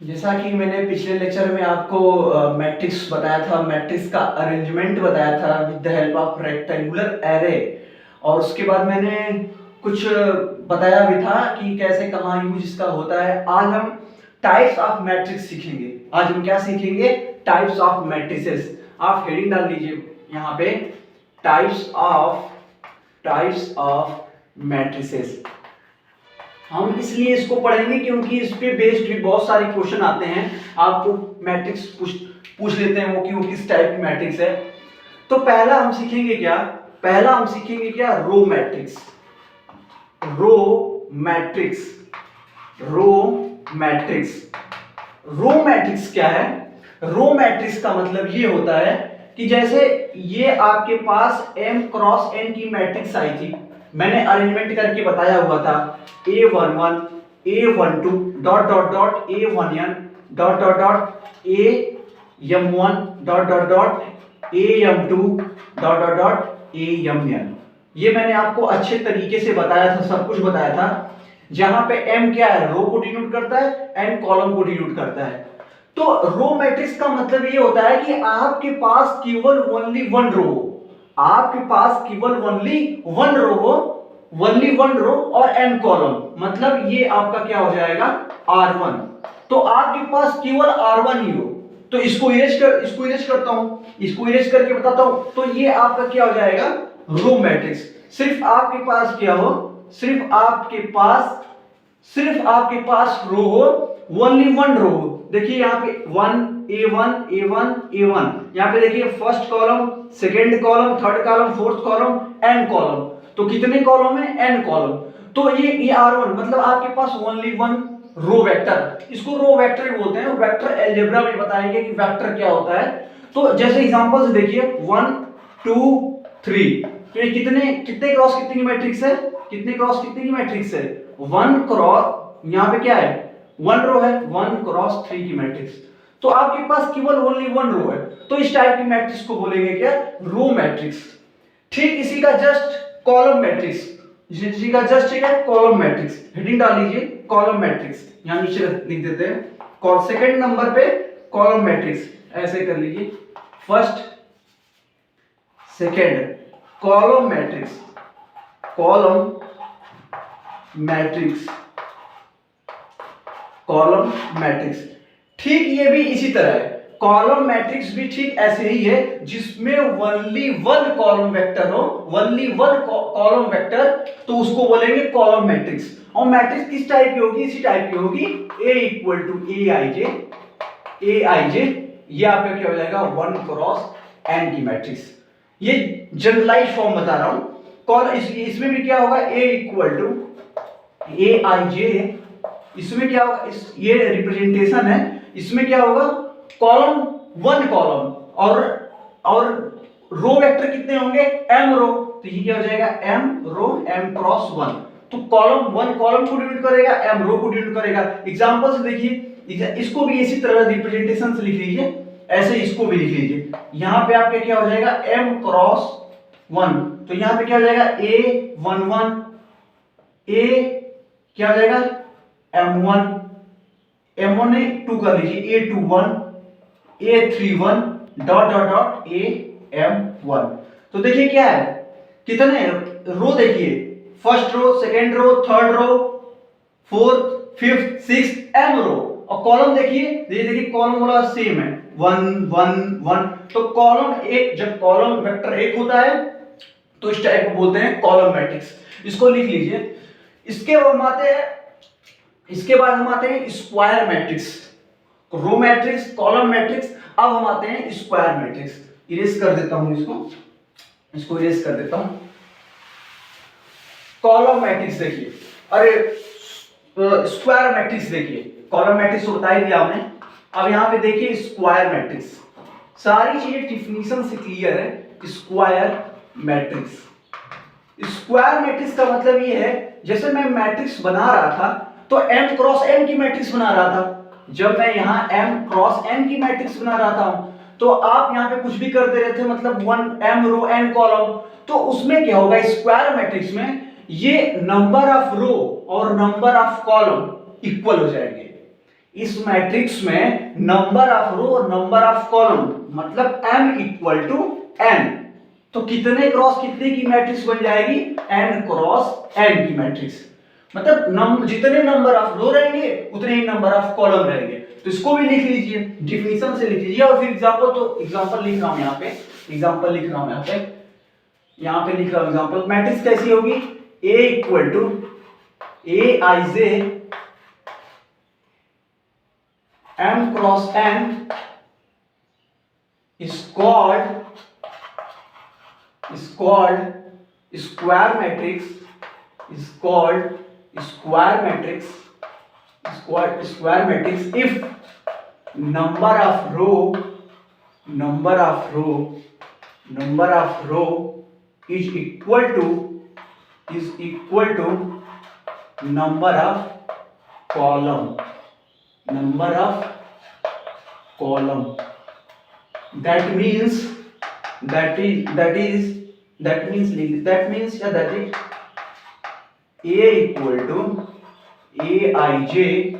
जैसा कि मैंने पिछले लेक्चर में आपको मैट्रिक्स बताया था, मैट्रिक्स का अरेंजमेंट बताया था with the help of rectangular array, और उसके बाद मैंने कुछ बताया भी था कि कैसे कहाँ यूज इसका होता है। आज हम टाइप्स ऑफ मैट्रिक्स सीखेंगे। आज हम क्या सीखेंगे? Types of matrices. आप हेडिंग डाल लीजिए यहाँ पे, टाइप्स ऑफ मैट्रिसेस। हम इसलिए इसको पढ़ेंगे क्योंकि इस पे बेस्ड भी बहुत सारे क्वेश्चन आते हैं। आपको मैट्रिक्स पूछ लेते हैं वो कि वो किस टाइप की मैट्रिक्स है। तो पहला हम सीखेंगे क्या? Row matrix. Row matrix row matrix row matrix क्या है? रो मैट्रिक्स का मतलब ये होता है कि जैसे ये आपके पास m क्रॉस n की मैट्रिक्स आई थी, मैंने अरेंजमेंट करके बताया हुआ था a11 a12 dot dot dot a1n dot dot dot am1 dot dot dot am2 dot dot dot amn। ये मैंने आपको अच्छे तरीके से बताया था, सब कुछ बताया था। जहां पे m क्या है? रो को डिनोट करता है, n कॉलम को डिनोट करता है। तो रो मैट्रिक्स का मतलब ये होता है कि आपके पास केवल ओनली वन रो हो, आपके पास केवल ओनली वन रो हो, ओनली वन रो और n कॉलम, मतलब ये आपका क्या हो जाएगा? R1। तो आपके पास केवल R1 ही हो, तो इसको इरेज करता हूं, इसको इरेज करके बताता हूं, तो ये आपका क्या हो जाएगा? Row matrix. सिर्फ आपके पास क्या हो? सिर्फ आपके पास रो हो, ओनली वन रो हो। देखिए यहाँ पे 1 a1 a1 a1, यहाँ पे देखिए first column, second column, third column, fourth column, n column. तो कितने कॉलम है? n column. तो ये R1 मतलब आपके पास ओनली वन रो वेक्टर, इसको रो वेक्टर बोलते हैं। वेक्टर अलजेब्रा में बताएंगे कि वेक्टर क्या होता है। तो जैसे एग्जांपल से देखिए 1 2 3, तो ये कितने क्रॉस कितने की मैट्रिक्स है? कितने क्रॉस कितने की मैट्रिक्स है? 1 क्रॉस, यहाँ पे क्या है? वन रो है, 1 क्रॉस 3 की मैट्रिक्स। तो आपके पास केवल ओनली वन रो है, तो इस टाइप की मैट्रिक्स को बोलेंगे क्या? Row matrix. ठीक इसी का जस्ट कॉलम मैट्रिक्स, इसी का जस्ट क्या? Column matrix. हेडिंग डाल लीजिए कॉलम मैट्रिक्स, यहां नीचे लिख देते हैं सेकंड नंबर पे कॉलम मैट्रिक्स, ऐसे कर लीजिए। First second column matrix, column matrix, column matrix. ठीक ये भी इसी तरह है, कॉलम मैट्रिक्स भी ठीक ऐसे ही है, जिसमें ओनली वन कॉलम वेक्टर हो, ओनली वन कॉलम वेक्टर, तो उसको बोलेंगे कॉलम मैट्रिक्स। और मैट्रिक्स किस टाइप की होगी? इसी टाइप की होगी, A इक्वल टू ए आई जे। ये आपका क्या हो जाएगा? 1 क्रॉस n की मैट्रिक्स। ये जनरलाइज फॉर्म बता रहा हूं। इसमें भी क्या होगा? A इक्वल टू ए आई जे। इसमें क्या होगा? ये रिप्रेजेंटेशन है, इसमें क्या होगा? कॉलम वन कॉलम, और रो वेक्टर कितने होंगे? m रो। तो ये क्या हो जाएगा? m रो m क्रॉस 1। तो कॉलम वन कॉलम को डिनोट करेगा, m रो को डिनोट करेगा। एग्जांपल से देखिए, इसको भी इसी तरह रिप्रेजेंटेशन से लिख लीजिए, ऐसे इसको भी लिख लीजिए। यहां पे आपके क्या हो जाएगा? m क्रॉस 1, तो यहां पे क्या हो जाएगा? a11, a क्या हो जाएगा? m1, m1 ने 2 कर लीजिए, a21, a31 dot dot dot am1। तो देखिए क्या है, कितने रो? देखिए first row, second row, third row, fourth, fifth, sixth, m row. और कॉलम देखिए कॉलम वाला सेम है, 1 1 1। तो कॉलम एक, जब कॉलम वेक्टर एक होता है तो इस टाइप को बोलते हैं कॉलम मैट्रिक्स। इसको लिख लीजिए। इसके बाद हम आते हैं square matrix. Row matrix, column matrix, अब हम आते हैं स्क्वायर मैट्रिक्स। इरेज कर देता हूं इसको इरेज कर देता हूं। कॉलम मैट्रिक्स देखिए, अरे स्क्वायर मैट्रिक्स देखिए, कॉलम मैट्रिक्स तो बता ही दिया हमने। अब यहां पे देखिए स्क्वायर मैट्रिक्स, सारी चीजें डिफिनीशन से क्लियर है। स्क्वायर मैट्रिक्स, स्क्वायर मैट्रिक्स का मतलब ये है, जैसे मैं मैट्रिक्स बना रहा था तो m क्रॉस n की मैट्रिक्स बना रहा था। जब मैं यहां m क्रॉस n की मैट्रिक्स बना रहा था, तो आप यहां पे कुछ भी करते रहते, मतलब 1 m रो n कॉलम। तो उसमें क्या होगा? स्क्वायर मैट्रिक्स में ये नंबर ऑफ रो और नंबर ऑफ कॉलम इक्वल हो जाएंगे। इस मैट्रिक्स में नंबर ऑफ रो और नंबर ऑफ कॉलम मतलब m इक्वल टू n, तो कितने क्रॉस कितने की मैट्रिक्स बन जाएगी, n क्रॉस n की मैट्रिक्स। मतलब जितने नंबर ऑफ रो रहेंगे उतने ही नंबर ऑफ कॉलम रहेंगे। तो इसको भी लिख लीजिए, डिफिनीशन से लिख लीजिए। और फिर एग्जांपल, तो एग्जांपल लिख रहा हूं यहाँ पे, एग्जांपल लिख रहा हूं यहाँ पे लिख रहा हूं एग्जांपल। मैट्रिक्स कैसी होगी, A equal to Aij m cross n is called square matrix, is called square matrix if number of row is equal to number of column, that means A equal to Aij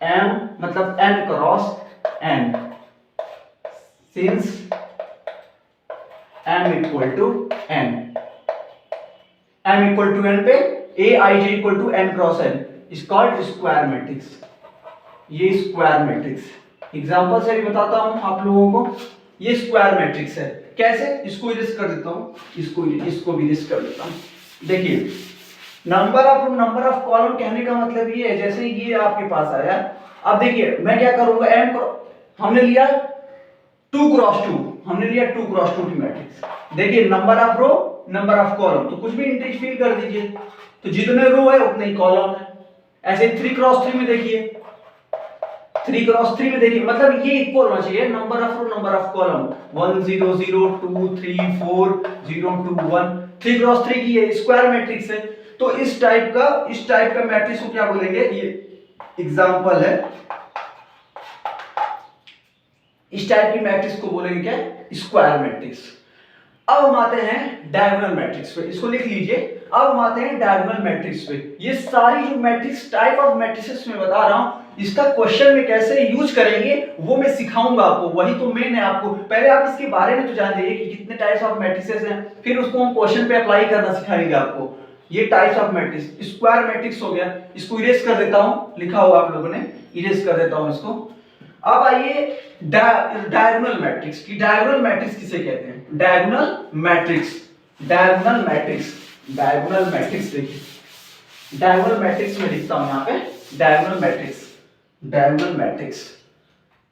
m मतलब n cross n, since m equal to n पे Aij equal to n cross n is called square matrix. ये square matrix example से भी बताता हूं आप लोगों को। ये स्क्वायर मैट्रिक्स है, कैसे, इसको इरेज कर देता हूं, इसको भी इरेज कर देता हूं। देखिए नंबर ऑफ कॉलम कहने का मतलब ये है, जैसे ये आपके पास आया, अब देखिए मैं क्या करूंगा, हमने लिया 2 क्रॉस 2 की मैट्रिक्स। देखिए number of row number of column, तो कुछ भी इंटीज फिल कर दीजिए, तो जितने रो है उतने ही कॉलम है। ऐसे 3 क्रॉस 3 में देखिए, 3 क्रॉस 3 में देखिए, मतलब ये इक्वल होना चाहिए number of row number of column 1 0 0 2 3 4 0 2 1। 3 cross 3 की ये स्क्वायर मैट्रिक्स है। तो इस टाइप का मैट्रिक्स को क्या बोलेंगे, ये एग्जांपल है, इस टाइप की मैट्रिक्स को बोलेंगे क्या, स्क्वायर मैट्रिक्स। अब हम आते हैं डायगोनल मैट्रिक्स पे, इसको लिख लीजिए। अब हम आते हैं डायगोनल मैट्रिक्स पे। ये सारी जो मैट्रिक्स टाइप ऑफ मैट्रिसेस में बता रहा हूं, इसका क्वेश्चन में कैसे यूज करेंगे वो मैं सिखाऊंगा आपको, वही तो मेन है। आपको पहले आप इसके बारे में तो जान जाइए कि कितने टाइप्स ऑफ मैट्रिसेस हैं, फिर उसको हम क्वेश्चन पे अप्लाई करना सिखाएंगे आपको। ये types of matrix, square matrix हो गया, इसको इरेज कर देता हूं, लिखा हुआ आप लोगों ने, इरेज कर देता हूं इसको। अब आइए डायगोनल मैट्रिक्स की। डायगोनल मैट्रिक्स किसे कहते हैं, डायगोनल मैट्रिक्स देखिए, डायगोनल मैट्रिक्स में लिखता हूं यहाँ पे, डायगोनल मैट्रिक्स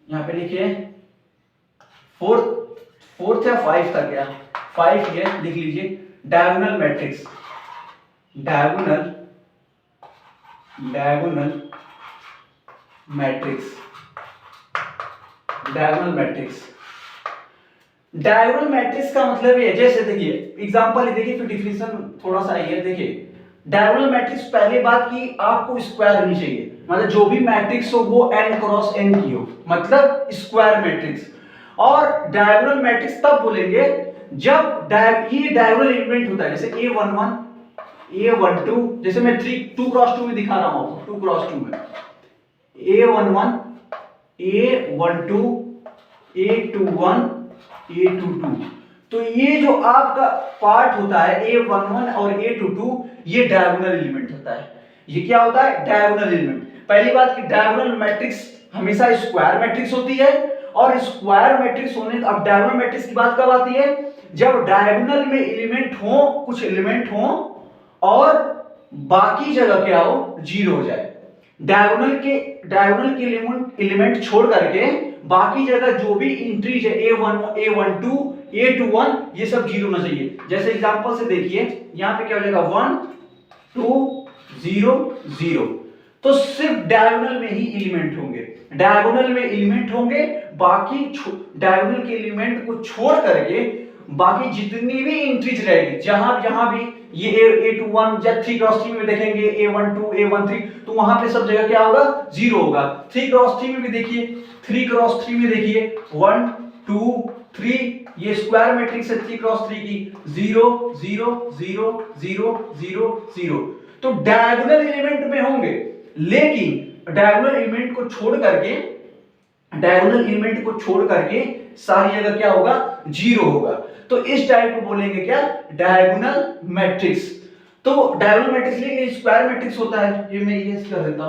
यहाँ पे लिखिए, फोर्थ या 5 तक, या 5 ये लिख लीजिए। डायगोनल मैट्रिक्स, डायगोनल मैट्रिक्स का मतलब ये, जैसे देखिए एग्जांपल ही देखिए, फिर डिफिनीशन थोड़ा सा है। देखिए डायगोनल मैट्रिक्स, पहले बात की आपको स्क्वायर नहीं चाहिए, मतलब जो भी मैट्रिक्स हो वो n क्रॉस n की हो, मतलब स्क्वायर मैट्रिक्स। और डायगोनल मैट्रिक्स तब बोलेंगे जब ये डायगोनल एलिमेंट होता है, जैसे A11 A12, जैसे मैं 2 क्रॉस 2 में दिखा रहा हूं, 2 क्रॉस 2 में A11 A12 A21 A22, तो ये जो आपका पार्ट होता है A11 और A22, ये डायगोनल एलिमेंट होता है। ये क्या होता है, डायगोनल एलिमेंट। पहली बात कि डायगोनल मैट्रिक्स हमेशा स्क्वायर मैट्रिक्स होती है, और स्क्वायर मैट्रिक्स होने, अब डायगोनल मैट्रिक्स की बात कब आती है, जब डायगोनल में एलिमेंट हो, कुछ एलिमेंट हो और बाकी जगह क्या हो, 0 हो जाए। डायगोनल के एलिमेंट छोड़ करके बाकी जगह जो भी इंट्रीज है A1 A12 A21, ये सब 0 होना चाहिए। जैसे एग्जांपल से देखिए, यहां पे क्या हो जाएगा, 1 2 0 0, तो सिर्फ डायगोनल में ही एलिमेंट होंगे, बाकी डायगोनल के एलिमेंट को छोड़ करके बाकी जितनी भी इंट्रीज रहेगी, जहां भी ये A21 या 3 क्रॉस 3 में देखेंगे A12 A13, तो वहां पे सब जगह क्या होगा, 0 होगा। 3 क्रॉस 3 में भी देखिए, 3 क्रॉस 3 में देखिए 1 2 3, ये स्क्वायर मैट्रिक्स है 3 क्रॉस 3 की, 0 0 0 0 0 0, तो डायगोनल एलिमेंट में होंगे। लेकिन डायगोनल एलिमेंट को छोड़ करके सारी जगह क्या होगा, जीरो होगा। तो इस टाइप को बोलेंगे क्या, डायगोनल मैट्रिक्स। तो डायगोनल मैट्रिक्स लिए स्क्वायर मैट्रिक्स होता है, ये मैं इरेज कर देता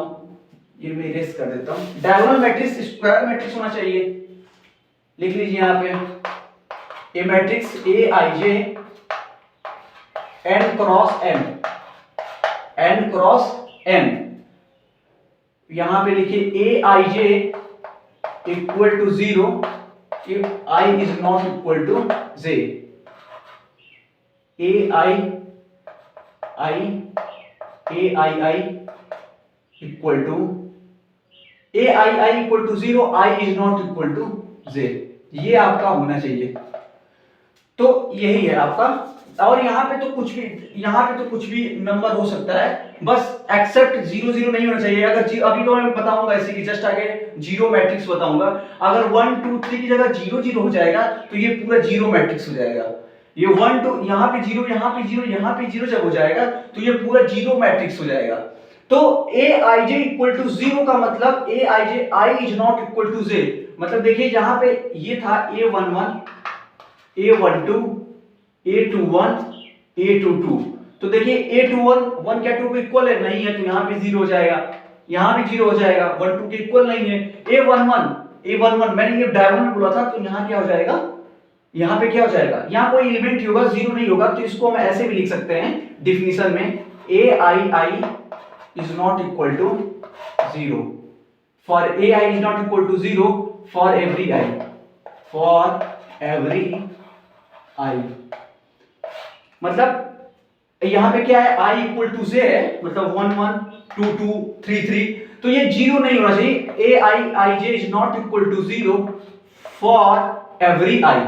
हूं, डायगोनल मैट्रिक्स स्क्वायर मैट्रिक्स होना चाहिए। लिख लीजिए यहां पे A matrix A I J n cross m, यहां पे लिखिए A I J equal to 0 if I is not equal to j। A I I equal to 0, I is not equal to j, ये आपका होना चाहिए। तो यही है आपका। और यहाँ पे तो कुछ भी नंबर हो सकता है, बस एक्सेप्ट 0 0 नहीं होना चाहिए। अगर अभी तो मैं बताऊंगा इसी की जस्ट आगे जीरो मैट्रिक्स बताऊंगा। अगर 1 2 3 की जगह 0 0 हो जाएगा तो ये पूरा जीरो मैट्रिक्स हो जाएगा। ये 1 2 यहाँ पे 0 यहाँ पे 0 यहाँ पे 0 जब हो जाएगा तो ये पूरा जीरो मैट्रिक्स हो जाएगा। तो A I J equal to 0 का मतलब ए आई जे आई इज नॉट इक्वल टू जे, मतलब देखिए यहाँ पे ये था A11 A12 A21 A22, तो देखिए A21 1 क्या 2 को इक्वल है नहीं है, तो यहाँ पे 0 हो जाएगा, यहाँ भी 0 हो जाएगा, 1 2 के इक्वल नहीं है। A11 मैंने ये डायगोनल बोला था, तो यहाँ क्या हो जाएगा, यहाँ पे क्या हो जाएगा, यहाँ कोई एलिमेंट ही होगा, 0 नहीं होगा। तो इसको हम ऐसे भी लिख सकते हैं डिफिनीशन में, AI is not equal to 0 for AI is not equal to 0 for every I, मतलब यहां पे क्या है, I इक्वल टू j है, मतलब 1 1 2 2 3 3, तो ये 0 नहीं होना चाहिए। aij is not equal to 0 for every I,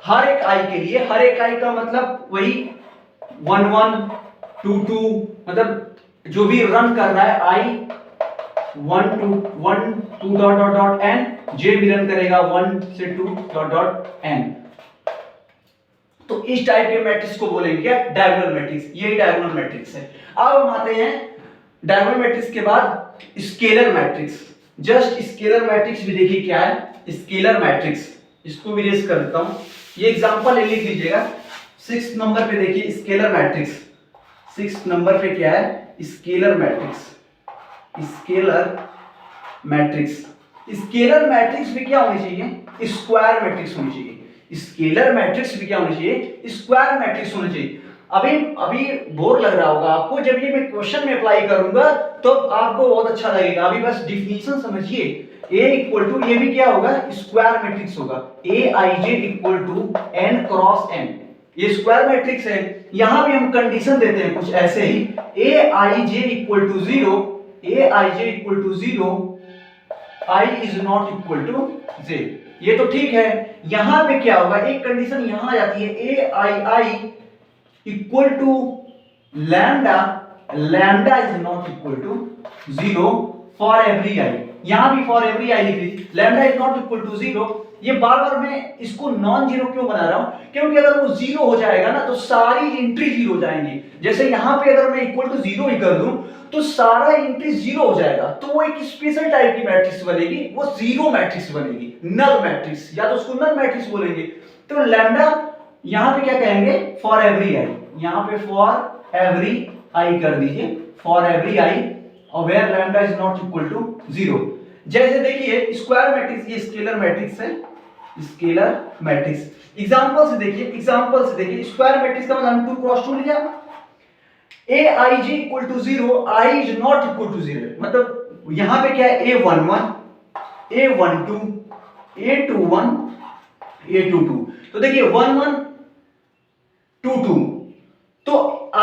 हर एक I के लिए, हर एक I का मतलब वही 1 1 2 2, मतलब जो भी रन कर रहा है I 1 2 डॉट n, j भी रन करेगा 1 से 2 डॉट n। तो इस टाइप के मैट्रिक्स को बोलेंगे क्या, डायगोनल मैट्रिक्स। यही डायगोनल मैट्रिक्स है। अब हम आते हैं डायगोनल मैट्रिक्स के बाद scalar matrix. Just scalar matrix भी देखिए क्या है, स्केलर मैट्रिक्स, इसको भी रेस कर देता हूं, ये एग्जांपल लिख लीजिएगा। 6 नंबर पे देखिए स्केलर मैट्रिक्स, 6 नंबर पे क्या है, स्केलर मैट्रिक्स। स्केलर मैट्रिक्स भी क्या होनी चाहिए, स्क्वायर मैट्रिक्स होनी चाहिए। स्केलर मैट्रिक्स भी क्या होनी चाहिए, स्क्वायर मैट्रिक्स होनी चाहिए। अभी बोर लग रहा होगा आपको, जब ये मैं क्वेश्चन में अप्लाई करूंगा तो आपको बहुत अच्छा लगेगा। अभी बस डिफिनीशन समझिए। A इक्वल टू, ये भी क्या होगा, स्क्वायर मैट्रिक्स होगा। aij equal to n cross n, ये स्क्वायर मैट्रिक्स है। यहां भी हम कंडीशन देते हैं कुछ ऐसे ही, aij equal to 0 I is not equal to j, ये तो ठीक है। यहां पे क्या होगा, एक कंडीशन यहां आ जाती है, aii equal to lambda is not equal to 0 for every I। यहां भी फॉर एवरी I लिख लीजिए, lambda is not equal to 0। ये बार बार मैं इसको नॉन जीरो क्यों बना रहा हूं, क्योंकि अगर वो 0 हो जाएगा ना तो सारी एंट्री 0 हो जाएंगी। जैसे यहां पे अगर मैं इक्वल टू 0 ही कर दूं तो सारा एंट्री 0 हो जाएगा, तो वो एक स्पेशल टाइप की मैट्रिक्स बनेगी, वो जीरो मैट्रिक्स बनेगी, नल मैट्रिक्स, या तो उसको नल मैट्रिक्स बोलेंगे। तो लैम्डा यहां पे क्या कहेंगे, फॉर एवरी I, यहां पे फॉर एवरी I कर दीजिए, फॉर एवरी I, और where lambda is not equal to 0। जैसे देखिए स्क्वायर मैट्रिक्स, ये स्केलर मैट्रिक्स है, स्केलर मैट्रिक्स। एग्जांपल से देखिए स्क्वायर मैट्रिक्स का मतलब 2 क्रॉस 2 लिया, aij equal to 0 I is not equal to 0, मतलब यहां पे क्या है, a11 a12 a21 a22, तो देखिए 1 1 2 2, तो I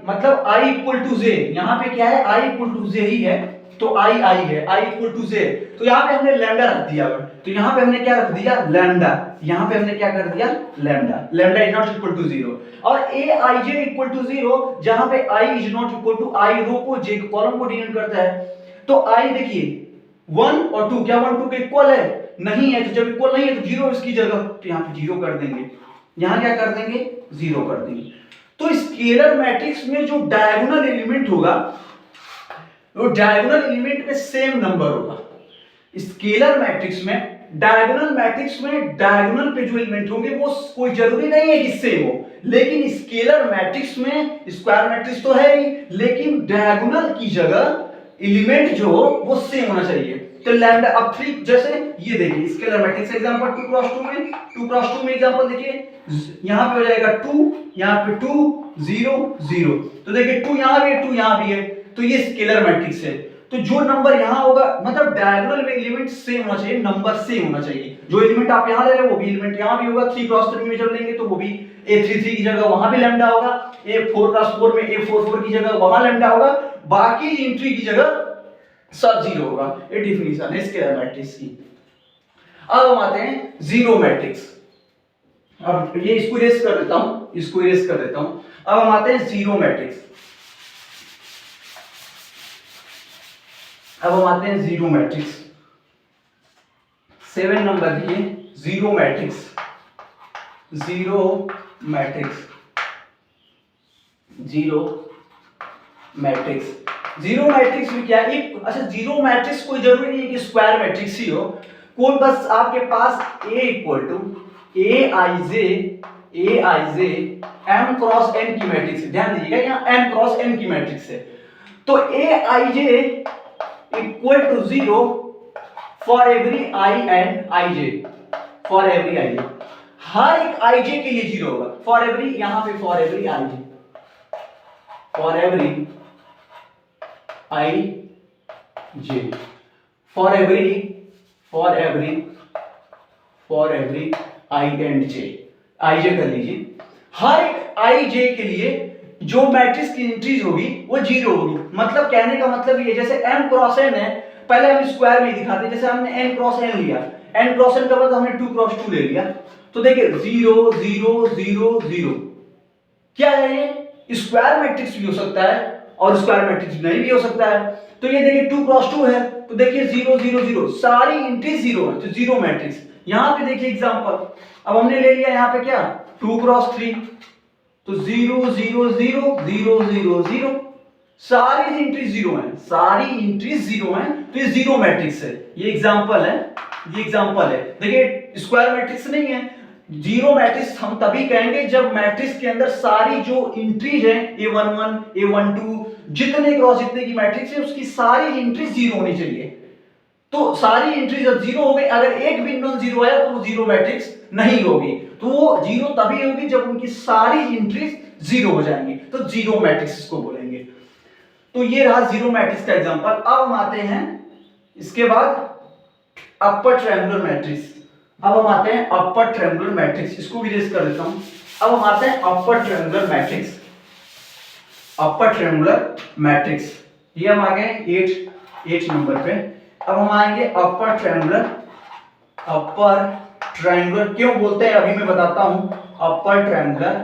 मतलब I इक्वल टू j, यहां पे क्या है, I इक्वल टू j ही है, तो I है, I इक्वल टू j, तो यहां पे हमने लैम्डा रख दिया। तो यहां पे हमने क्या रख दिया, लैम्डा, यहां पे हमने क्या कर दिया, lambda is not equal to 0। और aij इक्वल टू 0, जहां पे I is not equal to, I row को j कॉलम को डिनोट करता है, तो I देखिए 1 और 2, क्या 1 2 के इक्वल है, नहीं है, तो जब इक्वल नहीं है तो 0 इसकी जगह, तो यहां पे 0 कर देंगे, यहां क्या कर देंगे, 0 कर देंगे। तो स्केलर मैट्रिक्स में जो डायगोनल एलिमेंट होगा वो डायगोनल एलिमेंट में सेम नंबर होगा। स्केलर मैट्रिक्स में, डायगोनल मैट्रिक्स में डायगोनल पे जो एलिमेंट होंगे वो कोई जरूरी नहीं है कि सेम हो, लेकिन स्केलर मैट्रिक्स में स्क्वायर मैट्रिक्स तो है ही, लेकिन डायगोनल की जगह एलिमेंट जो हो वो सेम होना चाहिए। तो लैम्डा अब 3, जैसे ये देखिए स्केलर मैट्रिक्स एग्जांपल 2 क्रॉस 2 में, 2 क्रॉस 2 में एग्जांपल देखिए, यहां पे हो जाएगा 2, यहां पे 2 0 0, तो देखिए 2 यहां भी है 2 यहां भी है, तो ये स्केलर मैट्रिक्स है। तो जो नंबर यहां होगा मतलब डायगोनल में एलिमेंट सेम होना चाहिए, नंबर सेम होना चाहिए। जो एलिमेंट आप यहां ले रहे हो वो भी एलिमेंट यहां भी होगा। 3 क्रॉस 3 में जब लेंगे तो वो भी A33 की जगह वहां भी लैम्डा होगा, A4 क्रॉस 4 में A44 की जगह वहां लैम्डा होगा, बाकी एंट्री की जगह सब जीरो होगा। ये डिफिनीशन है स्केलर मैट्रिक्स की। अब हम आते हैं जीरो मैट्रिक्स। अब ये इसको इरेज कर देता हूं, इसको इरेज कर देता हूं। अब हम आते हैं जीरो मैट्रिक्स। अब हम आते हैं जीरो मैट्रिक्स। 7 नंबर देखिए, zero matrix, zero matrix, zero matrix. Zero matrix में क्या है? अच्छा, जीरो मैट्रिक्स कोई जरूरी नहीं है कि स्क्वायर मैट्रिक्स ही हो, कोई बस आपके पास A equal to A I J M cross N की मैट्रिक्स है। ध्यान दीजिएगा यहाँ एम क्रॉस एन की मैट्रिक्स है, तो A I J equal to 0 for every I and I J, for every I J, हर एक आई जे के लिए 0 होगा। फॉर एवरी, यहां पे for every I J, for every I J, for every I and J, I J कर लीजिए। हर एक आई जे के लिए जो मैट्रिक्स की एंट्रीज होगी वो 0 होगी। मतलब कहने का मतलब ये, जैसे m क्रॉस n है, पहले हम स्क्वायर में दिखाते, जैसे हमने n क्रॉस n लिया, n क्रॉस n का मतलब हमने 2 क्रॉस 2 ले लिया, तो देखिए 0 0 0 0 क्या है ये? स्क्वायर मैट्रिक्स भी हो सकता है और स्क्वायर मैट्रिक्स नहीं भी हो सकता है। तो ये देखिए 2 क्रॉस 2 है, तो देखिए 0 0 0, सारी एंट्रीज 0 है, तो जीरो मैट्रिक्स। यहां पे देखिए एग्जांपल, अब हमने ले लिया यहां पे क्या 2 क्रॉस 3, तो 0 0 0 0 0 0, सारी एंट्रीज 0 हैं, सारी एंट्रीज 0 हैं, तो ये जीरो मैट्रिक्स है। ये एग्जांपल है, ये एग्जांपल है। देखिए स्क्वायर मैट्रिक्स नहीं है। जीरो मैट्रिक्स हम तभी कहेंगे जब मैट्रिक्स के अंदर सारी जो एंट्रीज हैं A11 A12 जितने क्रॉस जितने की मैट्रिक्स है उसकी सारी एंट्रीज 0 होनी चाहिए। तो सारी एंट्रीज जब 0 हो गई, अगर एक भी नॉन जीरो आया तो वो जीरो मैट्रिक्स नहीं होगी। तो वो जीरो तभी होगी जब उनकी सारी एंट्रीज 0 हो जाएंगी, तो जीरो मैट्रिक्स इसको बोलेंगे। तो ये रहा जीरो मैट्रिक्स का एग्जांपल। अब हम आते हैं इसके बाद अपर ट्रायंगुलर मैट्रिक्स। अब हम आते हैं अपर ट्रायंगुलर मैट्रिक्स, इसको भी रेज कर देता हूं। अब हम आते हैं upper triangular matrix, upper triangular matrix. ये हम आ गए 8 नंबर पे। अब हम आएंगे अपर ट्रायंगुलर, अपर ट्रायंगुलर क्यों बोलते हैं अभी मैं बताता हूं। अपर ट्रायंगुलर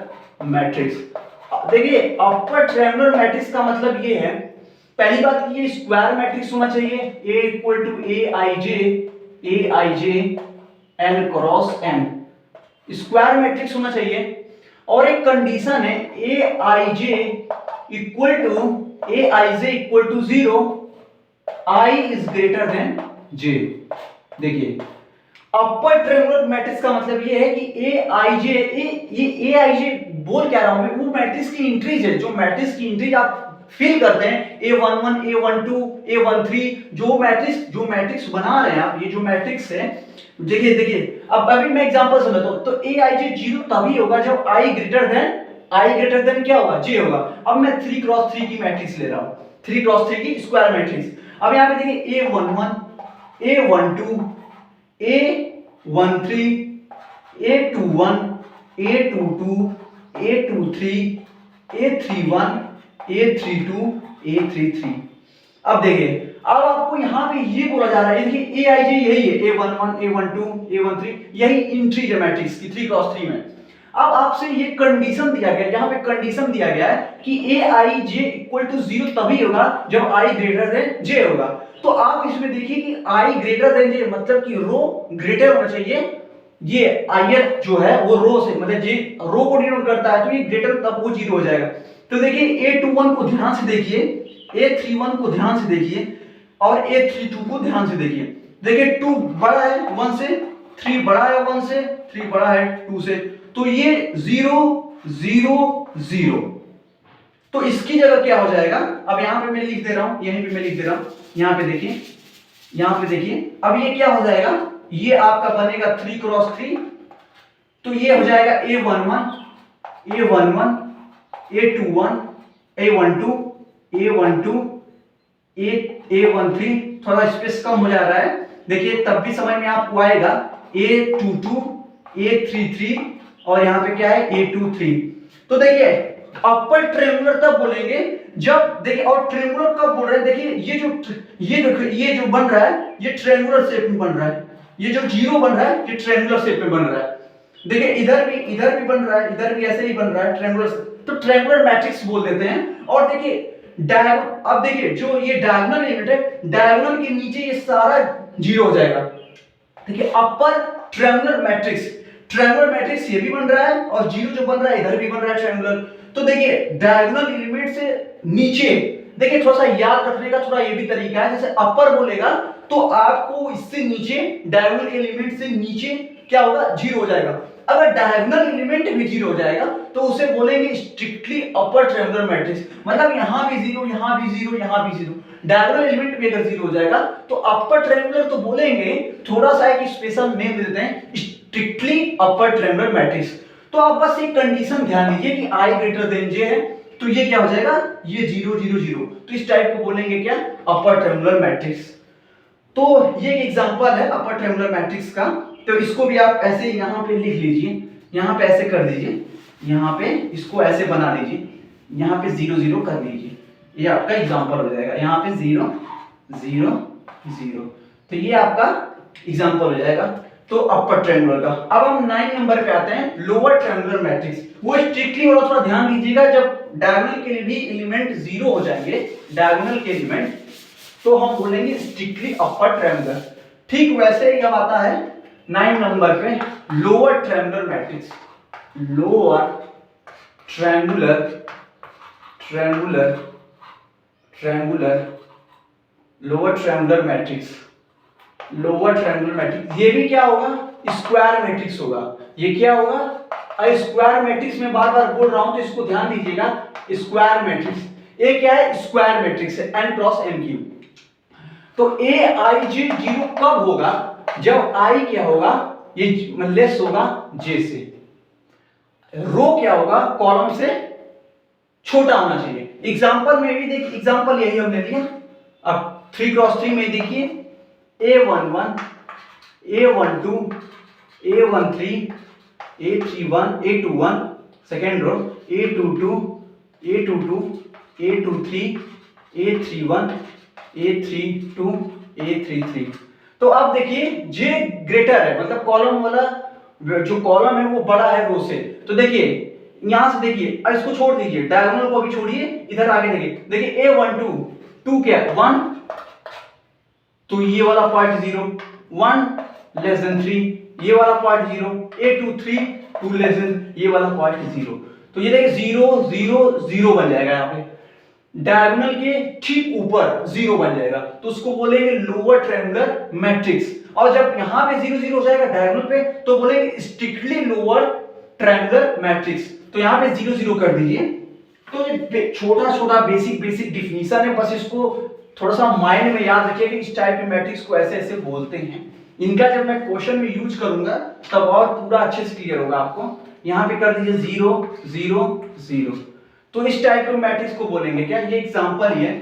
मैट्रिक्स, देखिए अपर ट्रायंगुलर मैट्रिक्स का मतलब ये है, पहली बात ये स्क्वायर मैट्रिक्स होना चाहिए, A equal to A I J N cross N, square matrix होना चाहिए। और एक कंडीशन है ए आई जे equal to 0, I is greater than J। देखिए अपर ट्रायंगुलर मैट्रिक्स का मतलब ये है कि ए आई जे बोल क्या रहा हूं मैं, वो मैट्रिक्स की एंट्रीज है, जो मैट्रिक्स की एंट्रीज आप फिल करते हैं A11 A12 A13, जो मैट्रिक्स बना रहे हैं आप, ये जो मैट्रिक्स है, देखिए अब अभी मैं एग्जांपल समझाता हूं। तो ए आई जे 0 तभी होगा जब I ग्रेटर देन क्या होगा, J होगा। अब मैं 3 क्रॉस 3 की मैट्रिक्स ले रहा हूं, 3 क्रॉस 3 की स्क्वायर मैट्रिक्स। अब यहां पे देखिए A11 A12 A13 A21 A22 A23 A31 A32 A33। अब देखिए, अब आपको यहां पे ये बोला जा रहा है, देखिए ए आई जे यही है, A11 A12 A13, यही एंट्री है मैट्रिक्स की 3 क्रॉस 3 में। अब आपसे ये कंडीशन दिया गया, यहां पे कंडीशन दिया गया है कि ए आई जे इक्वल टू 0 तभी होगा जब I ग्रेटर देन J होगा। तो आप इसमें देखिए कि I ग्रेटर देन J मतलब कि रो ग्रेटर होना चाहिए, ये ith जो है वो रो से, मतलब J रो को डिनोट करता है, तो ये ग्रेटर तब वो 0 हो जाएगा। तो देखिए A21 को ध्यान से देखिए, A31 को ध्यान से देखिए और A32 को ध्यान से देखिए। देखिए 2 बड़ा है 1 से, 3 बड़ा है 1 से, 3 बड़ा है 2 से, तो ये 0 0 0। तो इसकी जगह क्या हो जाएगा, अब यहां पे मैं लिख दे रहा हूं, यहीं पे मैं लिख दे रहा हूं, यहां पे देखिए, यहां पे देखिए, अब ये क्या हो जाएगा, ये आपका बनेगा 3 क्रॉस 3, तो ये हो जाएगा A11 A11 A21 A12 A12 A13, थोड़ा स्पेस कम हो जा रहा है, देखिए तब भी समझ में आपको आएगा, A22 A33 और यहाँ पे क्या है A23। तो देखिए अपर ट्रेंगुलर तब बोलेंगे जब, देखिए और ट्रेंगुलर कब बोल रहे हैं, देखिए ये जो बन रहा है ये ट्रेंगुलर शेप में बन रहा है, ये जो जीरो बन रहा है ये ट्रेंगुलर शेप में बन रहा है। देखिए इधर भी बन रहा है, इधर भी ऐसे ही बन रहा है ट्रेंगुलर, तो ट्रेंगुलर मैट्रिक्स बोल देते हैं। और देखिए अब देखिए जो ये डायगोनल एलिमेंट है, डायगोनल के नीचे ये सारा जीरो हो जाएगा। देखिए अपर ट्रेंगुलर मैट्रिक्स ये भी बन रहा है और जीरो जो बन रहा है इधर भी बन रहा है ट्रेंगुलर। तो देखिए डायगोनल एलिमेंट से नीचे, देखिए थोड़ा सा याद रखने का थोड़ा ये भी तरीका है, जैसे अपर बोलेगा तो आपको इससे नीचे, डायगोनल एलिमेंट से नीचे क्या होगा, जीरो हो जाएगा। अगर डायगोनल एलिमेंट भी जीरो हो जाएगा तो उसे बोलेंगे स्ट्रिक्टली अपर ट्रायंगुलर मैट्रिक्स, मतलब यहां भी जीरो, यहां भी जीरो, यहां भी जीरो, डायगोनल एलिमेंट भी अगर जीरो हो जाएगा तो अपर ट्रायंगुलर तो बोलेंगे, थोड़ा सा एक स्पेशल नेम दे देते हैं स्ट्रिक्टली अपर ट्रायंगुलर मैट्रिक्स। तो आप बस एक कंडीशन ध्यान दीजिए कि i ग्रेटर देन j है, तो ये क्या हो जाएगा, ये 0 0 0, तो इस टाइप को बोलेंगे क्या, अपर ट्रायंगुलर मैट्रिक्स। तो ये एक एग्जांपल है अपर ट्रायंगुलर मैट्रिक्स का, तो इसको भी आप ऐसे यहां पे लिख लीजिए, यहां पे ऐसे कर दीजिए, यहां पे इसको ऐसे बना लीजिए, यहां पे 0 0 कर दीजिए, ये आपका एग्जांपल हो जाएगा, यहां पे 0 0 0, तो ये आपका एग्जांपल हो जाएगा तो अपर ट्रायंगुलर का। अब हम 9 नंबर पे आते हैं, लोअर ट्रायंगुलर मैट्रिक्स। वो स्ट्रिक्टली थोड़ा ध्यान दीजिएगा, जब डायगोनल के लिए भी एलिमेंट 0 हो जाएंगे, डायगोनल के एलिमेंट, तो हम बोलेंगे स्ट्रिक्टली अपर ट्रायंगुलर। ठीक वैसे ही अब आता है 9 नंबर पे lower triangular matrix, lower triangular triangular triangular lower triangular matrix, lower triangular matrix, ये भी क्या होगा, स्क्वायर मैट्रिक्स होगा। ये क्या होगा, स्क्वायर मैट्रिक्स में बार बार बोल रहा हूं तो इसको ध्यान दीजिएगा, स्क्वायर मैट्रिक्स। ये क्या है, स्क्वायर मैट्रिक्स है, n क्रॉस n क्यूब। तो aij 0 कब होगा, जब i क्या होगा, ये लेस होगा j से, रो क्या होगा, कॉलम से छोटा होना चाहिए। एग्जांपल में भी देखिए, एग्जांपल यही हमने लिया। अब 3 क्रॉस 3 में देखिए A11 A12 A13 A31 A21 second row, A22 A22 A23 A31 A32 A33। तो अब देखिए J ग्रेटर है, मतलब कॉलम वाला जो कॉलम है वो बड़ा है रो से। तो देखिए यहां से देखिए, अब इसको छोड़ दीजिए, डायगोनल को भी छोड़िए, इधर आगे देखिए A12 2 क्या 1, तो ये वाला पार्ट 0, 1 लेस देन 3, ये वाला पार्ट 0, A23 2 लेस देन ये वाला पार्ट 0। तो ये देखिए 0 0 0 बन जाएगा, यहाँ पे डायगोनल के ठीक ऊपर 0 बन जाएगा, तो उसको बोलेंगे लोअर ट्रायंगुलर मैट्रिक्स। और जब यहाँ पे 0 0 हो जाएगा डायगोनल पे, तो बोलेंगे स्ट्रिक्टली लोअर ट्रायंगुलर मैट्रिक्स। तो यहाँ पे 0 0 कर दीजिए। तो ये छोटा छोटा बेसिक डिफिनीशन है, बस इसको थोड़ा सा माइंड में याद रखिए कि इस टाइप के मैट्रिक्स को ऐसे ऐसे बोलते हैं। इनका जब मैं क्वेश्चन में यूज करूंगा तब और पूरा अच्छे से क्लियर होगा आपको। यहाँ पे कर दीजिए 0 0 0, तो इस टाइप के मैट्रिक्स को बोलेंगे क्या, ये एग्जांपल ही है,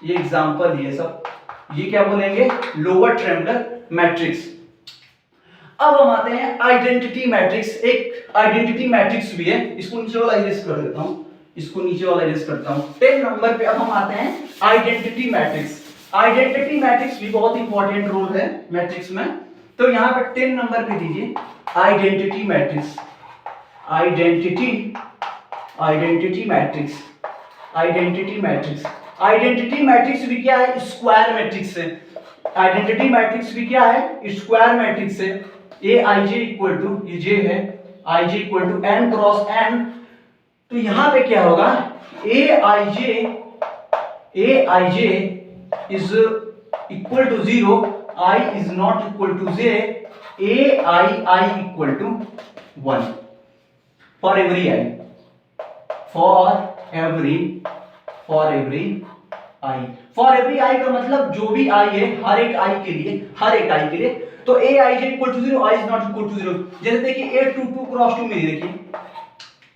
ये एग्जांपल ही है सब, ये क्या बोलेंगे, लोअर ट्रायंगुलर मैट्रिक्स। अब हम आते हैं आइडेंटिटी मैट्रिक्स। एक आइडेंटिटी मैट्रिक्स भी है, इसको नीचे वाला इरेज कर देता हूं, इसको नीचे वाला इरेज करता हूं। 10 नंबर पे अब हम आते हैं आइडेंटिटी मैट्रिक्स। आइडेंटिटी मैट्रिक्स भी बहुत इंपॉर्टेंट रोल है मैट्रिक्स में। तो यहां पे 10 नंबर पे दीजिए identity matrix, identity matrix, identity matrix. Identity matrix भी क्या है, स्क्वायर मैट्रिक्स है। आइडेंटिटी मैट्रिक्स भी क्या है, स्क्वायर मैट्रिक्स है। Aij इक्वल टू, ये j है, Ij equal to n cross n। तो यहां पे क्या होगा, Aij A I J is equal to 0, I is not equal to J, A I equal to 1 for every I, for every I का मतलब जो भी आई है हर एक आई के लिए, तो A I J equal to 0, I is not equal to 0। जैसे देखिए ए 2 क्रॉस 2 में देखिए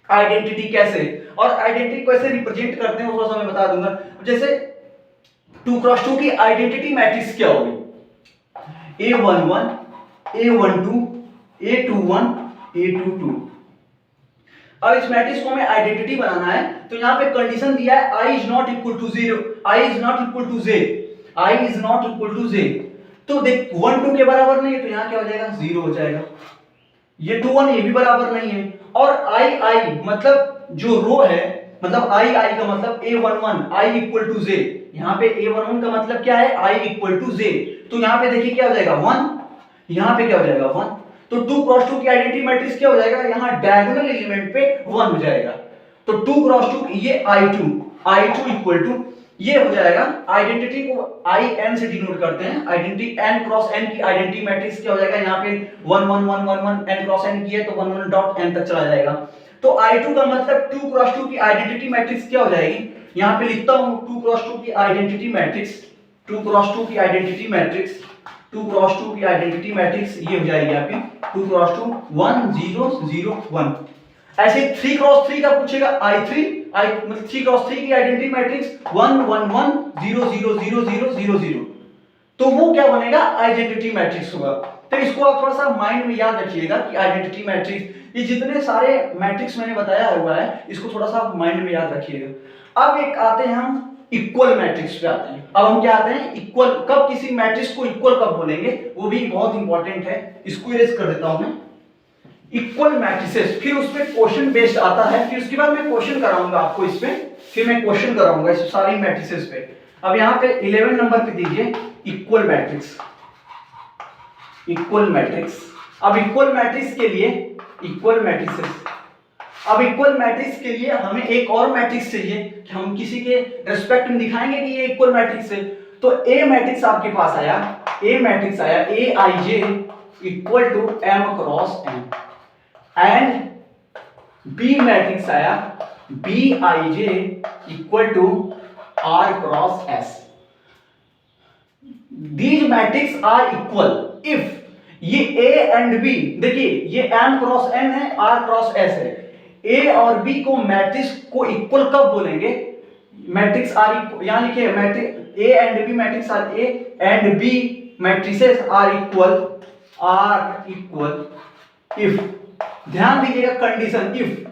आइडेंटिटी कैसे, और आइडेंटिटी कैसे रिप्रेजेंट करते हैं वो थोड़ा सा मैं बता दूंगा। जैसे 2 क्रॉस 2 की आइडेंटिटी मैट्रिक्स क्या होगी, A11, A12, A21, A22। अब इस मैट्रिक्स को हमें आइडेंटिटी बनाना है, तो यहाँ पे कंडीशन दिया है i is not equal to 0, i is not equal to j, i is not equal to j। तो देख 1 2 के बराबर नहीं है, तो यहाँ क्या हो जाएगा, 0 हो जाएगा। ये 2 1 ये भी बराबर नहीं है, और i मतलब जो रो है, मतलब i का मतलब A11 i equal to j, यहाँ पे A11 का मतलब क्या है, i इक्वल टू j। तो यहाँ पे देखिए क्या हो जाएगा 1, यहाँ पे क्या हो जाएगा 1। तो 2 क्रॉस 2 की आइडेंटिटी मैट्रिक्स क्या हो जाएगा, यहाँ डायगोनल एलिमेंट पे 1 हो जाएगा। तो 2 क्रॉस 2 ये I2 इक्वल टू ये हो जाएगा, आइडेंटिटी को IN से डिनोट करते हैं, आइडेंटिटी n क्रॉस n की आइडेंटिटी मैट्रिक्स क्या हो जाएगा, यहाँ पे 1 1 1 1 1 n क्रॉस n की है तो 1 1 डॉट n तक चला जाएगा। तो I2 का मतलब 2 क्रॉस 2 की आइडेंटिटी मैट्रिक्स क्या हो जाएगी, यहाँ पे लिखता हूँ 2 क्रॉस 2 की आइडेंटिटी मैट्रिक्स, 2 क्रॉस 2 की आइडेंटिटी मैट्रिक्स, 2 क्रॉस 2 की आइडेंटिटी मैट्रिक्स ये हो जाएगी आपकी 2 क्रॉस 2 1 0 0 1। ऐसे 3 क्रॉस 3 का पूछेगा I3 मतलब 3 क्रॉस 3 की आइडेंटिटी मैट्रिक्स 1 1 1 0 0 0 0 0 0, तो वो क्या बनेगा, आइडेंटिटी मैट्रिक्स होगा। तो इसको आप थोड़ा सा माइंड में याद रखिएगा कि आइडेंटिटी मैट्रिक्स, ये जितने सारे मैट्रिक्स मैंने बताया हुआ है इसको थोड़ा सा माइंड में याद रखिएगा। अब एक आते हैं हम इक्वल मैट्रिक्स पे आते हैं। अब हम क्या आते हैं इक्वल, कब किसी मैट्रिक्स को इक्वल कब बोलेंगे वो भी बहुत इंपॉर्टेंट है, इसको इरेज कर देता हूं मैं। इक्वल मैट्रिसेस, फिर उसमें क्वेश्चन बेस्ड आता है, फिर उसके बाद मैं क्वेश्चन कराऊंगा आपको इसमें, फिर मैं क्वेश्चन कराऊंगा इस सारी मैट्रिसेस पे। अब यहाँ पे 11 नंबर पे दीजिए इक्वल मैट्रिक्स, इक्वल मैट्रिक्स। अब इक्वल मैट्रिक्स के लिए इक्वल मैट्रिसेस, अब इक्वल मैट्रिक्स के लिए हमें एक और मैट्रिक्स चाहिए कि हम किसी के रेस्पेक्ट में दिखाएंगे कि ये इक्वल मैट्रिक्स है। तो ए मैट्रिक्स आपके पास आया, ए मैट्रिक्स आया A I J equal to M cross N, and B matrix आया B I J equal to R cross S. These matrix are equal if ये ए एंड बी, देखिए ये M cross N है, R cross S है, A और B को matrix को equal कब बोलेंगे, मैट्रिक्स आर इक्वल, यहां लिखिए matrix A and B matrix are, A and B matrices are equal if, ध्यान दीजिएगा कंडीशन, इफ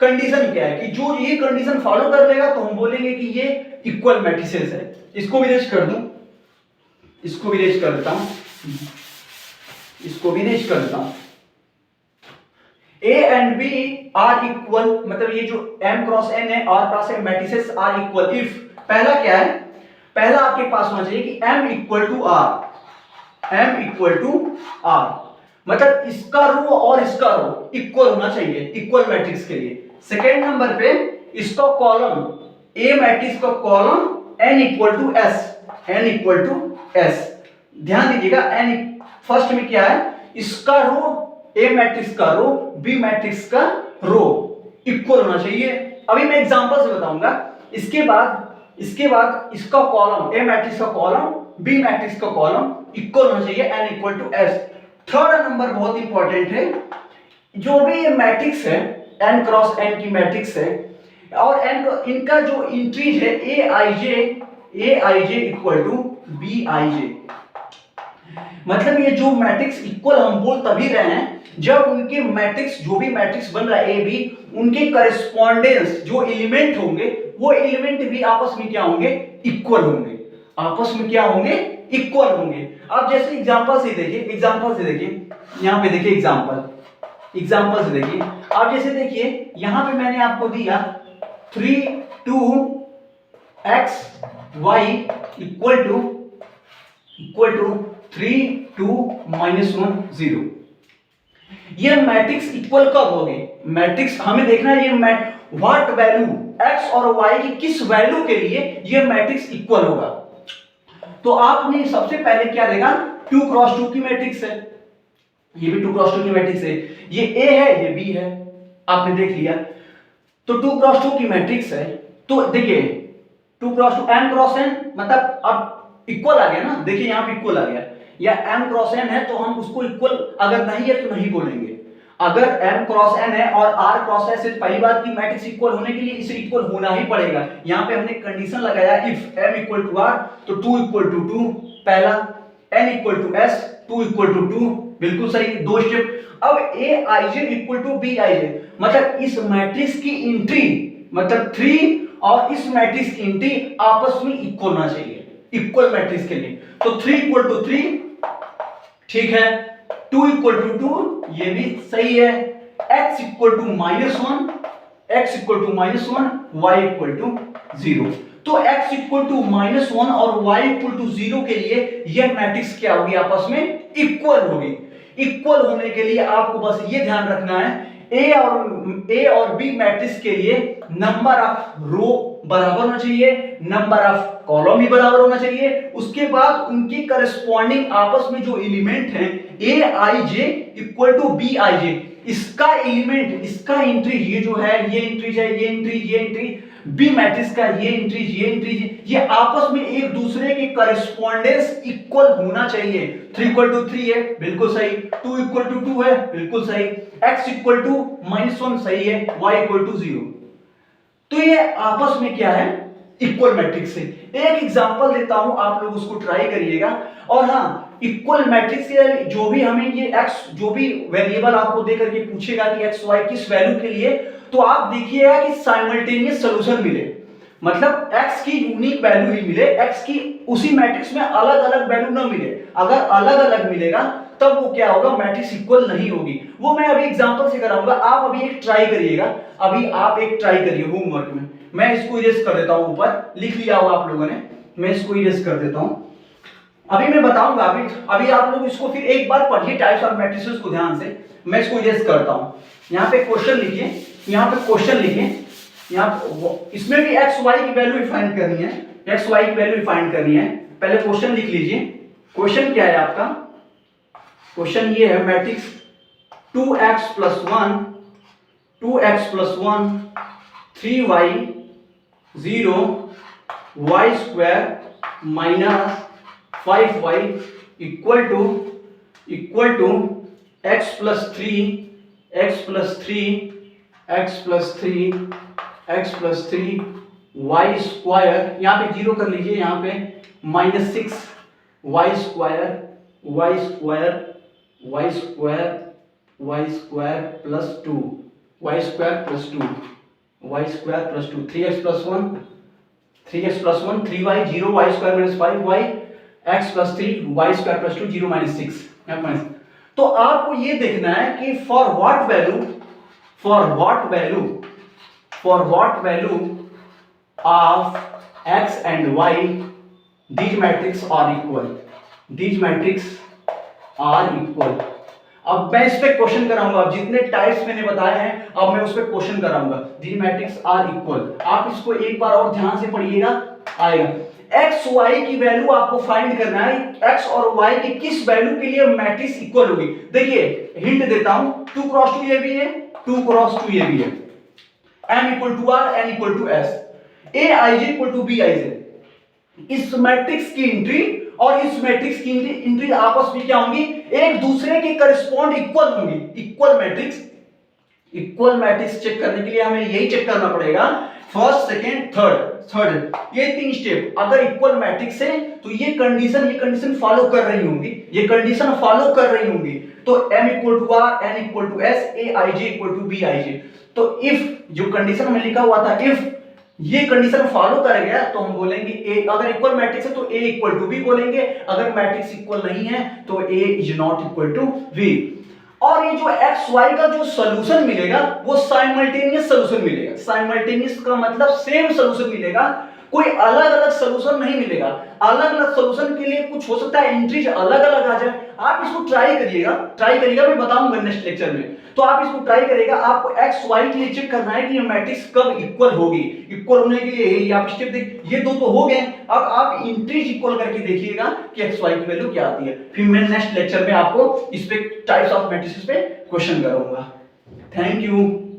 कंडीशन क्या है कि जो ये कंडीशन फॉलो कर लेगा तो हम बोलेंगे कि ये इक्वल मैट्रिसेस है। इसको भी रेज कर दूं, इसको भी रेज कर देता हूं, इसको भी रेज कर देता हूं। A and B are equal, मतलब ये जो M क्रॉस N है, R cross M matrices are equal if, पहला क्या है, पहला आपके पास होना चाहिए कि M equal to R, M equal to R, मतलब इसका रो और इसका रो इक्वल होना चाहिए इक्वल मैट्रिक्स के लिए। सेकेंड नंबर पे इसका कॉलम, A मैट्रिक्स का column N equal to S, N equal to S, ध्यान दीजिएगा N फर्स्ट में क्या है, इसका रो ए मैट्रिक्स का रो बी मैट्रिक्स का रो इक्वल होना चाहिए। अभी मैं एग्जांपल से बताऊंगा। इसके बाद इसका कॉलम, ए मैट्रिक्स का कॉलम बी मैट्रिक्स का कॉलम इक्वल होना चाहिए, n equal to s. Third number बहुत इंपॉर्टेंट है, जो भी ये मैट्रिक्स है एन क्रॉस एन की मैट्रिक्स है और एन इनका जो इंट्रीज है ए आई जे equal to b I j, मतलब ये जो मैट्रिक्स इक्वल हम बोल तभी रहे हैं जब उनके मैट्रिक्स, जो भी मैट्रिक्स बन रहा है ए बी, उनके करेस्पॉन्डेंस जो एलिमेंट होंगे वो एलिमेंट भी आपस में क्या होंगे, इक्वल होंगे, आपस में क्या होंगे, इक्वल होंगे। आप जैसे एग्जांपल से देखिए, यहां पे देखिए एग्जांपल से देखिए, आप जैसे देखिए यहां पे मैंने आपको दिया 3 2 x y इक्वल टू 3 2 -1 0। ये मैट्रिक्स इक्वल कब होगी, मैट्रिक्स हमें देखना है ये व्हाट वैल्यू x और y की किस वैल्यू के लिए ये मैट्रिक्स इक्वल होगा। तो आपने सबसे पहले क्या देखा, 2 क्रॉस 2 की मैट्रिक्स है, ये भी 2 क्रॉस 2 की मैट्रिक्स है, ये A है ये B है, आपने देख लिया। तो 2 क्रॉस 2 की मैट्रिक्स है, तो देखिए 2 क्रॉस 2 m क्रॉस n, मतलब अब इक्वल आ गया ना, देखिए यहां पे इक्वल आ गया, या m क्रॉस n है तो हम उसको इक्वल अगर नहीं है तो नहीं बोलेंगे। अगर m क्रॉस n है और r क्रॉस s है, पहली बात की मैट्रिक्स इक्वल होने के लिए इसे इक्वल होना ही पड़ेगा। यहां पे हमने कंडीशन लगाया if m equal to r तो 2 इक्वल टू 2 पहला, n equal to s 2 equal to 2, बिल्कुल सही, दो स्टेप। अब aij इक्वल टू bij, मतलब इस मैट्रिक्स की एंट्री मतलब 3 और इस मैट्रिक्स की एंट्री आपस में इक्वल होना चाहिए, इक्वल मैट्रिक्स के लिए। तो 3 इक्वल टू 3 ठीक है, 2 इक्वल टू 2 ये भी सही है, x equal to -1, x equal to -1, y equal to 0। तो x इक्वल टू -1 और y इक्वल टू 0 के लिए यह मैट्रिक्स क्या होगी, आपस में इक्वल होगी। इक्वल होने के लिए आपको बस ये ध्यान रखना है, A और B मैट्रिक्स के लिए नंबर ऑफ रो बराबर होना चाहिए, नंबर ऑफ कॉलम भी बराबर होना चाहिए। उसके बाद उनके करस्पॉन्डिंग आपस में जो एलिमेंट हैं aij इक्वल टू bij, इसका एलिमेंट इसका एंट्री ये जो है ये एंट्री है, ये एंट्री ये एंट्री, बी मैट्रिक्स का ये एंट्री ये एंट्री, ये आपस में एक दूसरे के करस्पॉन्डेंस इक्वल होना चाहिए। 3 इक्वल टू 3 है, बिल्कुल सही, 2 इक्वल टू 2 है, बिल्कुल सही, x इक्वल टू -1 सही है, y इक्वल टू 0। तो ये आपस में क्या है, इक्वल मैट्रिक्स है। एक एग्जांपल देता हूं, आप लोग उसको ट्राई करिएगा। और हाँ, इक्वल मैट्रिक्स के जो भी हमें ये x जो भी वेरिएबल आपको दे करके पूछेगा कि x y किस वैल्यू के लिए, तो आप देखिएगा कि साइमल्टेनियस सॉल्यूशन मिले, मतलब x की यूनिक वैल्यू ही मिले, x की उसी मैट्रिक्स में अलग अलग वैल्यू ना मिले। अगर अलग अलग मिलेगा तब वो क्या होगा, मैट्रिक्स इक्वल नहीं होगी। वो मैं अभी एग्जांपल से कराऊंगा, आप अभी एक ट्राई करिएगा, अभी आप एक ट्राई करिए होमवर्क में। मैं इसको इरेज कर देता हूं, ऊपर लिख लिया होगा आप लोगों ने, मैं इसको इरेज कर देता हूं। अभी मैं बताऊंगा, अभी आप लोग इसको फिर एक बार पढ़िए टाइप्स ऑफ मैट्रिसेस को ध्यान से। मैं इसको इरेज करता हूं। यहां पे क्वेश्चन लिखिए, यहां पे क्वेश्चन लिखिए, यहां इसमें भी एक्स वाई की वैल्यू फाइंड करनी है, एक्स वाई की वैल्यू फाइंड करनी है। पहले क्वेश्चन लिख लीजिए। क्वेश्चन क्या है आपका, क्वेश्चन ये है matrix 2x plus 1 3y 0 y square minus 5y equal to x plus 3 y square, यहाँ पे जीरो कर लीजिए, यहाँ पे -6 y square plus 2 y square plus 2 3x plus 1 3y 0 y square minus 5y x plus 3 y square plus 2 0 minus 6। तो आपको ये देखना है कि for what value of x and y these matrices are equal। अब मैं इस पे क्वेश्चन कराऊंगा, अब जितने टाइप्स मैंने बताए हैं अब मैं उस पे क्वेश्चन कराऊंगा। these matrices are equal, आप इसको एक बार और ध्यान से पढ़िएगा, आएगा। x y की वैल्यू आपको फाइंड करना है, x और y के किस वैल्यू के लिए मैट्रिक्स इक्वल होगी। देखिए हिंट देता हूं, 2 क्रॉस 2 ये भी है, 2 क्रॉस 2 ये भी है, m equal to r n equal to s, aij equal to bij। इस मैट्रिक्स की एंट्री और इस मैट्रिक्स की एंट्री आपस में क्या होंगी, एक दूसरे के करस्पॉन्ड इक्वल होंगी। इक्वल मैट्रिक्स चेक करने के लिए हमें यही चेक करना पड़ेगा, फर्स्ट सेकेंड थर्ड ये 3 स्टेप। अगर इक्वल मैट्रिक्स है तो ये कंडीशन फॉलो कर रही होंगी, तो m equal to r n equal to s aij equal to bij। तो इफ जो कंडीशन में लिखा हुआ था, इफ ये कंडीशन फॉलो कर गया तो हम बोलेंगे a, अगर इक्वल मैट्रिक्स है तो a इक्वल टू b बोलेंगे, अगर मैट्रिक्स इक्वल नहीं है तो a is not equal to b। और ये जो x y का जो सॉल्यूशन मिलेगा वो साइमल्टेनियस सॉल्यूशन मिलेगा। साइमल्टेनियस का मतलब सेम सॉल्यूशन मिलेगा। कोई अलग अलग सोल्यूशन नहीं मिलेगा। अलग अलग सोल्यूशन के लिए कुछ हो सकता है एंट्रीज अलग अलग आ जाए। आप इसको ट्राई करिएगा, मैं बताऊंगा नेक्स्ट लेक्चर में। तो आप इसको ट्राई करिएगा। आपको एक्स वाई के लिए चेक करना है कि ये मैट्रिक्स कब इक्वल होगी। इक्वल होने के लिए ये आप स्टेप देख, ये दो तो हो गए। अब आप इंट्रीज इक्वल करके देखिएगा कि एक्स वाई की वैल्यू क्या आती है। फिर मैं नेक्स्ट लेक्चर में आपको इस पे टाइप्स ऑफ मैट्रिसेस पे क्वेश्चन करूंगा। Thank you.